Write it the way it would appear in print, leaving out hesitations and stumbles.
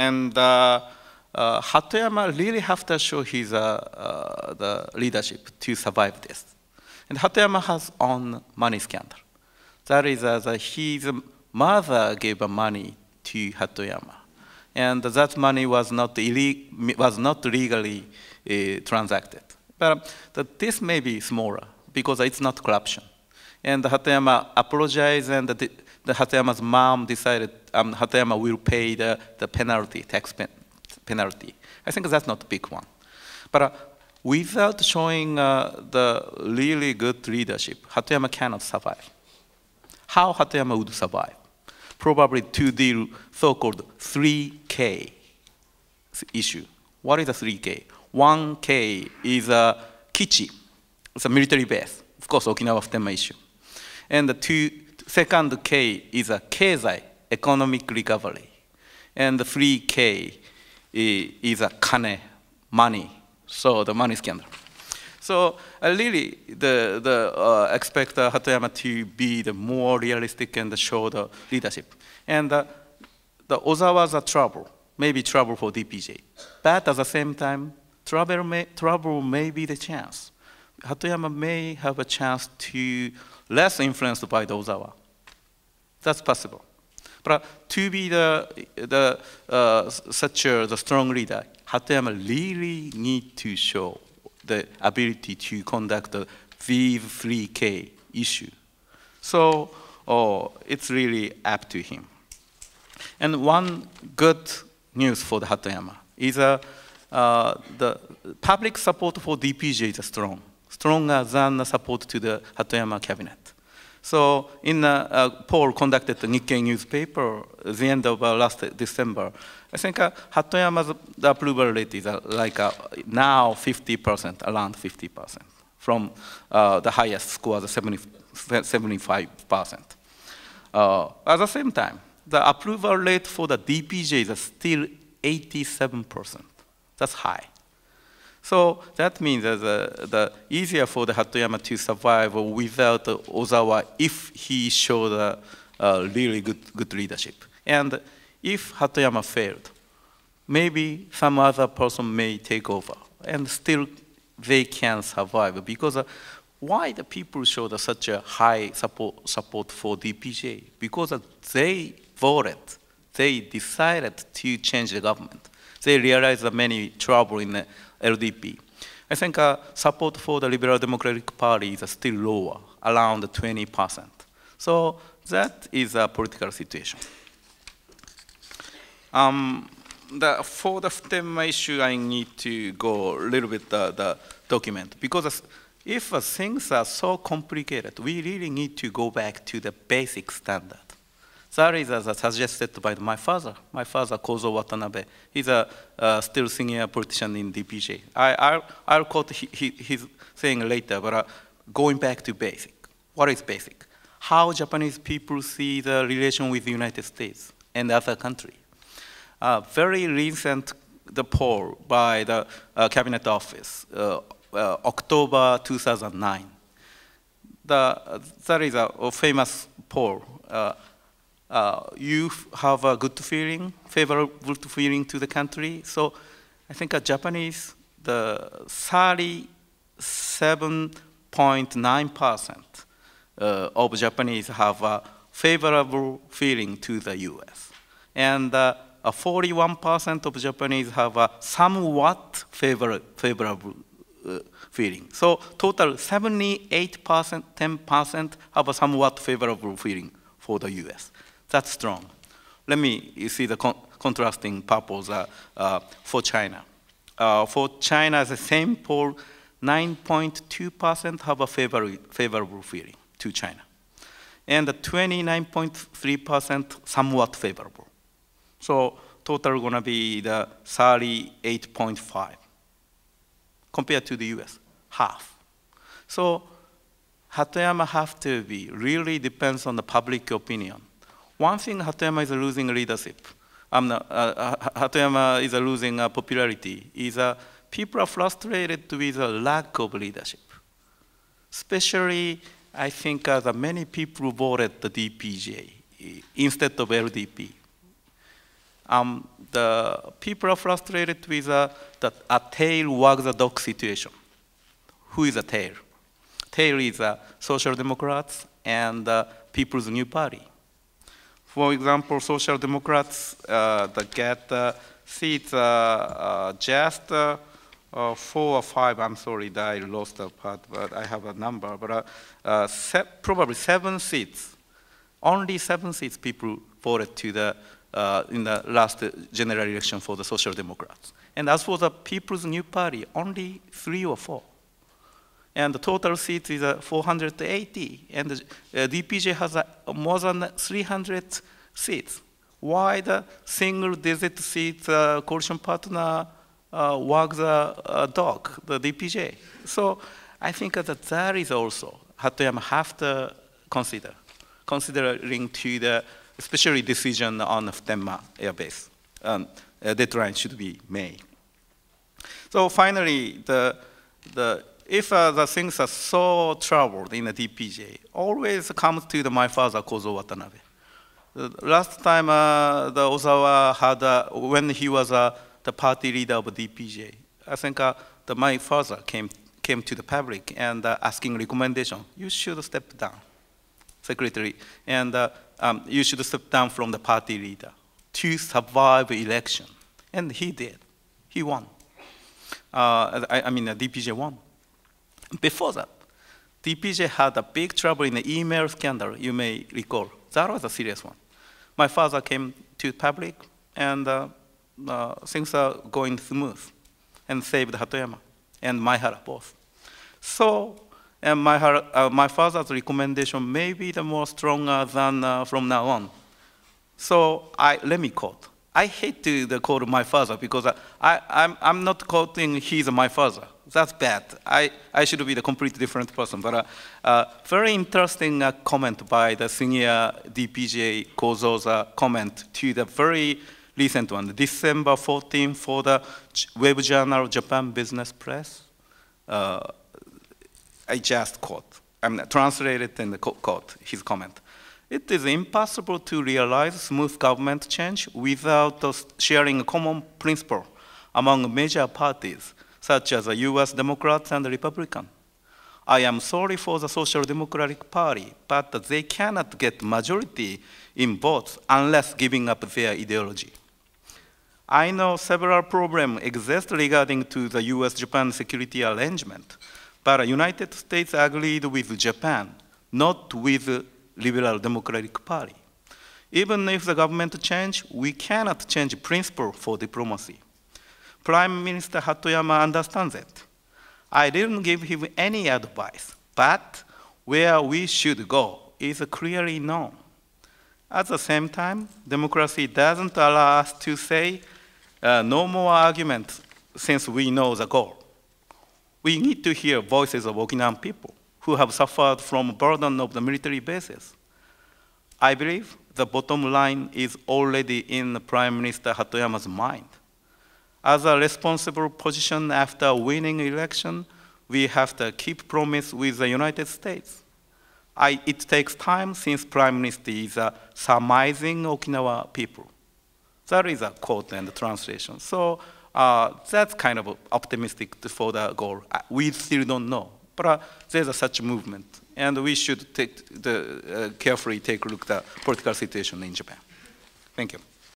And Hatoyama really have to show his the leadership to survive this. And Hatoyama has own money scandal. That is his mother gave money to Hatoyama, and that money was not legally transacted. But this may be smaller because it's not corruption. And Hatoyama apologized, and the Hatoyama's mom decided Hatoyama will pay the penalty, tax penalty. I think that's not a big one. But without showing the really good leadership, Hatoyama cannot survive. How Hatoyama would survive? Probably to the so-called 3K issue. What is a 3K? 1K is a Kichi. It's a military base. Of course, Okinawa Futenma issue. And the second K is a Keizai, economic recovery. And the 3K is a Kane, money. So the money scandal. So really, expect Hatoyama to be the more realistic and show the leadership. And the Ozawa's a trouble, maybe trouble for DPJ. But at the same time, trouble may be the chance. Hatoyama may have a chance to less influenced by the Ozawa. That's possible. But to be such a strong leader, Hatoyama really need to show the ability to conduct these 3K issue. So it's really up to him. And one good news for the Hatoyama is the public support for DPJ is strong, stronger than support to the Hatoyama cabinet. So in a poll conducted the Nikkei newspaper at the end of last December, I think Hatoyama's approval rate is like now 50%, around 50%, from the highest score, the 75%. At the same time, the approval rate for the DPJ is still 87%. That's high. So that means that the easier for the Hatoyama to survive without Ozawa if he showed really good leadership. And if Hatoyama failed, maybe some other person may take over, and still they can survive. Because why the people showed such a high support for DPJ? Because they voted, they decided to change the government. They realized that many trouble in the LDP. I think support for the Liberal Democratic Party is still lower, around 20%. So that is a political situation. For the Futenma issue, I need to go a little bit the document, because if things are so complicated, we really need to go back to the basic standard. That is as suggested by my father. My father, Tsuneo Watanabe. He's a still senior politician in DPJ. I'll quote his saying later, but going back to basic. What is basic? How Japanese people see the relation with the United States and other countries. Very recent poll by the Cabinet Office, October 2009. That is a famous poll. You have a good feeling, favorable feeling to the country. So I think Japanese, the 37.9% of Japanese have a favorable feeling to the US. And 41% of Japanese have a somewhat favorable feeling. So total 78%, 10% have a somewhat favorable feeling for the US. That's strong. Let me see the contrasting purples for China. For China, the same poll, 9.2% have a favorable feeling to China. And 29.3% somewhat favorable. So total gonna be the 38.5 compared to the US, half. So Hatoyama have to be, really depends on the public opinion. One thing Hatoyama is losing leadership, Hatoyama is losing popularity, is people are frustrated with a lack of leadership. Especially, I think that many people voted the DPJ instead of LDP. The people are frustrated with a tail wags the dog situation. Who is a tail? Tail is Social Democrats and People's New Party. For example, Social Democrats that get seats just 4 or 5. I'm sorry that I lost the part, but I have a number. But probably 7 seats. Only 7 seats people voted to the in the last general election for the Social Democrats. And as for the People's New Party, only 3 or 4. And the total seats is 480. And the DPJ has more than 300 seats. Why the single-digit seat coalition partner wags a dog, the DPJ? So I think that is also Hatoyama have to consider, considering to the especially decision on Futenma Air Base. Deadline should be made. So finally, if the things are so troubled in the DPJ, always comes to my father, Kozo Watanabe. Last time the Ozawa had, when he was the party leader of DPJ, I think my father came to the public and asking recommendation, you should step down, secretary, and you should step down from the party leader to survive election. And he did. He won. I mean, DPJ won. Before that, DPJ had a big trouble in the email scandal, you may recall. That was a serious one. My father came to public, and things are going smooth, and saved Hatoyama and Maihara both. So, and my father's recommendation may be the more stronger than from now on. So let me quote. I hate to quote my father because I'm not quoting he's my father. That's bad. I should be the completely different person. But very interesting comment by the senior DPJ Kozo's comment to the very recent one, December 14 for the web journal Japan Business Press. I just quote. I'm translated and quote his comment. It is impossible to realize smooth government change without sharing a common principle among major parties, such as the US Democrats and the Republicans. I am sorry for the Social Democratic Party, but they cannot get majority in votes unless giving up their ideology. I know several problems exist regarding to the US-Japan security arrangement, but the United States agreed with Japan, not with the Liberal Democratic Party. Even if the government change, we cannot change principle for diplomacy. Prime Minister Hatoyama understands it. I didn't give him any advice, but where we should go is clearly known. At the same time, democracy doesn't allow us to say no more arguments since we know the goal. We need to hear voices of Okinawan people who have suffered from burden of the military bases. I believe the bottom line is already in Prime Minister Hatoyama's mind. As a responsible position after winning election, we have to keep promise with the United States. It takes time since Prime Minister is surmising Okinawa people. That is a quote and translation. So that's kind of optimistic for the goal. We still don't know, but there's such a movement, and we should carefully take a look at the political situation in Japan. Thank you.